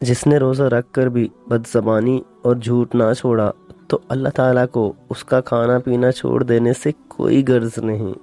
جس نے روزہ رکھ کر بھی بدزبانی اور جھوٹ نہ چھوڑا تو اللہ تعالیٰ کو اس کا کھانا پینا چھوڑ دینے سے کوئی غرض نہیں۔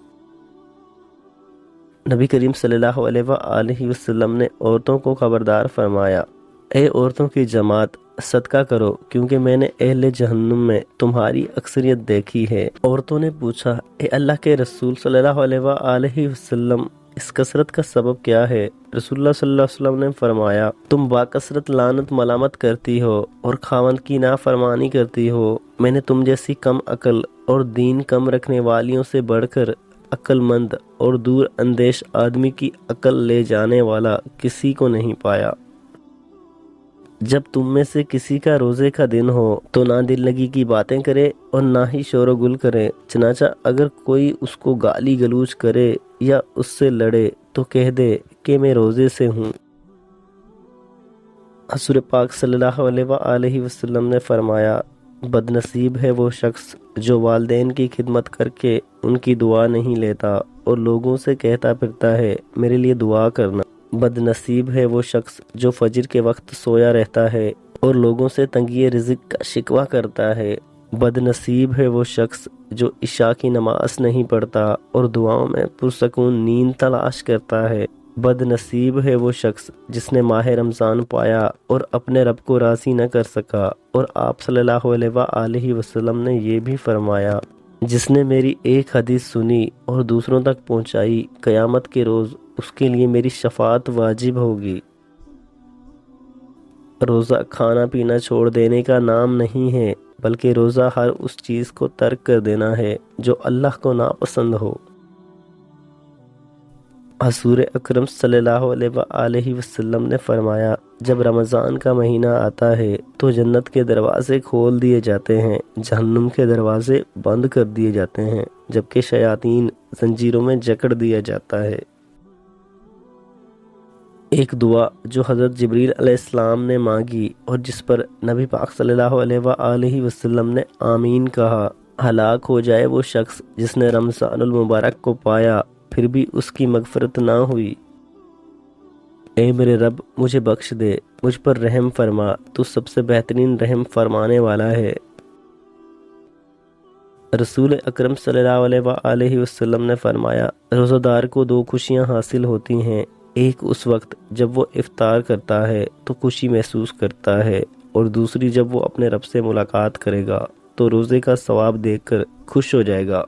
نبی کریم صلی اللہ علیہ وآلہ وسلم نے عورتوں کو خبردار فرمایا، اے عورتوں کی جماعت، صدقہ کرو کیونکہ میں نے اہل جہنم میں تمہاری اکثریت دیکھی ہے۔ عورتوں نے پوچھا، اے اللہ کے رسول صلی اللہ علیہ وآلہ وسلم، اس کثرت کا سبب کیا ہے؟ رسول اللہ صلی اللہ علیہ وسلم نے فرمایا، تم باکثرت لعنت ملامت کرتی ہو اور خاوند کی نافرمانی کرتی ہو۔ میں نے تم جیسی کم عقل اور دین کم رکھنے والیوں سے بڑھ کر عقل مند اور دور اندیش آدمی کی عقل لے جانے والا کسی کو نہیں پایا۔ جب تم میں سے کسی کا روزے کا دن ہو تو نہ دل لگی کی باتیں کرے اور نہ ہی شور و گل کرے، چنانچہ اگر کوئی اس کو گالی گلوچ کرے یا اس سے لڑے تو کہہ دے کہ میں روزے سے ہوں۔ حضور پاک صلی اللہ علیہ وآلہ وسلم نے فرمایا، بد نصیب ہے وہ شخص جو والدین کی خدمت کر کے ان کی دعا نہیں لیتا اور لوگوں سے کہتا پھرتا ہے میرے لیے دعا کرنا۔ بد نصیب ہے وہ شخص جو فجر کے وقت سویا رہتا ہے اور لوگوں سے تنگی رزق کا شکوہ کرتا ہے۔ بد نصیب ہے وہ شخص جو عشاء کی نماز نہیں پڑھتا اور دعاؤں میں پرسکون نیند تلاش کرتا ہے۔ بد نصیب ہے وہ شخص جس نے ماہ رمضان پایا اور اپنے رب کو راضی نہ کر سکا، اور آپ صلی اللہ علیہ وآلہ وسلم نے یہ بھی فرمایا، جس نے میری ایک حدیث سنی اور دوسروں تک پہنچائی، قیامت کے روز اس کے لیے میری شفاعت واجب ہوگی۔ روزہ کھانا پینا چھوڑ دینے کا نام نہیں ہے، بلکہ روزہ ہر اس چیز کو ترک کر دینا ہے جو اللہ کو ناپسند ہو۔ حضور اکرم صلی اللہ علیہ وآلہ وسلم نے فرمایا، جب رمضان کا مہینہ آتا ہے تو جنت کے دروازے کھول دیے جاتے ہیں، جہنم کے دروازے بند کر دیے جاتے ہیں، جبکہ شیاطین زنجیروں میں جکڑ دیا جاتا ہے۔ ایک دعا جو حضرت جبریل علیہ السلام نے مانگی اور جس پر نبی پاک صلی اللہ علیہ وآلہ وسلم نے آمین کہا، ہلاک ہو جائے وہ شخص جس نے رمضان المبارک کو پایا پھر بھی اس کی مغفرت نہ ہوئی۔ اے میرے رب، مجھے بخش دے، مجھ پر رحم فرما، تو سب سے بہترین رحم فرمانے والا ہے۔ رسول اکرم صلی اللہ علیہ وآلہ وسلم نے فرمایا، روزہ دار کو دو خوشیاں حاصل ہوتی ہیں، ایک اس وقت جب وہ افطار کرتا ہے تو خوشی محسوس کرتا ہے، اور دوسری جب وہ اپنے رب سے ملاقات کرے گا تو روزے کا ثواب دیکھ کر خوش ہو جائے گا۔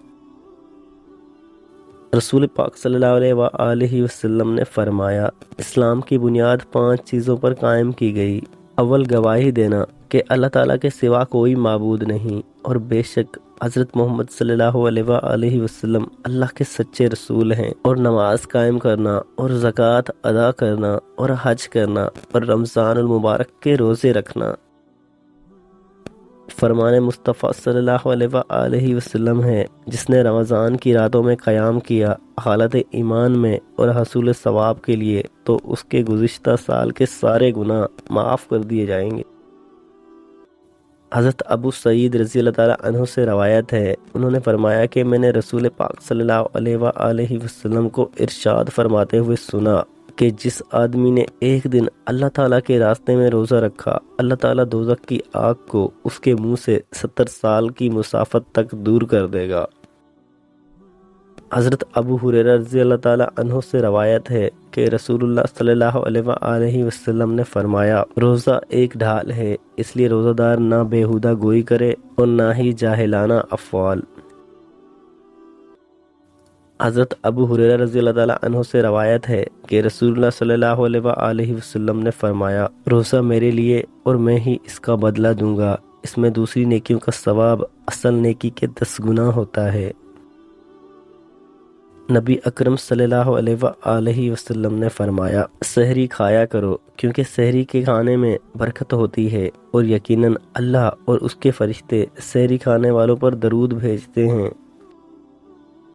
رسول پاک صلی اللہ علیہ وآلہ وسلم نے فرمایا، اسلام کی بنیاد 5 چیزوں پر قائم کی گئی۔ اول، گواہی دینا کہ اللہ تعالیٰ کے سوا کوئی معبود نہیں، اور بے شک حضرت محمد صلی اللہ علیہ وآلہ وسلم اللہ کے سچے رسول ہیں، اور نماز قائم کرنا اور زکوٰۃ ادا کرنا اور حج کرنا اور رمضان المبارک کے روزے رکھنا۔ فرمان مصطفیٰ صلی اللہ علیہ وآلہ وسلم ہے، جس نے رمضان کی راتوں میں قیام کیا حالت ایمان میں اور حصول ثواب کے لیے، تو اس کے گزشتہ سال کے سارے گناہ معاف کر دیے جائیں گے۔ حضرت ابو سعید رضی اللہ تعالیٰ عنہ سے روایت ہے، انہوں نے فرمایا کہ میں نے رسول پاک صلی اللہ علیہ وآلہ وسلم کو ارشاد فرماتے ہوئے سنا کہ جس آدمی نے ایک دن اللہ تعالیٰ کے راستے میں روزہ رکھا، اللہ تعالیٰ دوزخ کی آگ کو اس کے منہ سے 70 سال کی مسافت تک دور کر دے گا۔ حضرت ابو ہریرہ رضی اللہ تعالیٰ عنہ سے روایت ہے کہ رسول اللہ صلی اللہ علیہ وآلہ وسلم نے فرمایا، روزہ ایک ڈھال ہے، اس لیے روزہ دار نہ بیہودہ گوئی کرے اور نہ ہی جاہلانہ افعال۔ حضرت ابو ہریرہ رضی اللہ تعالیٰ عنہ سے روایت ہے کہ رسول اللہ صلی اللہ علیہ وآلہ وسلم نے فرمایا، روزہ میرے لیے اور میں ہی اس کا بدلہ دوں گا، اس میں دوسری نیکیوں کا ثواب اصل نیکی کے 10 گنا ہوتا ہے۔ نبی اکرم صلی اللہ علیہ وآلہ وسلم نے فرمایا، سحری کھایا کرو کیونکہ سحری کے کھانے میں برکت ہوتی ہے، اور یقیناً اللہ اور اس کے فرشتے سحری کھانے والوں پر درود بھیجتے ہیں۔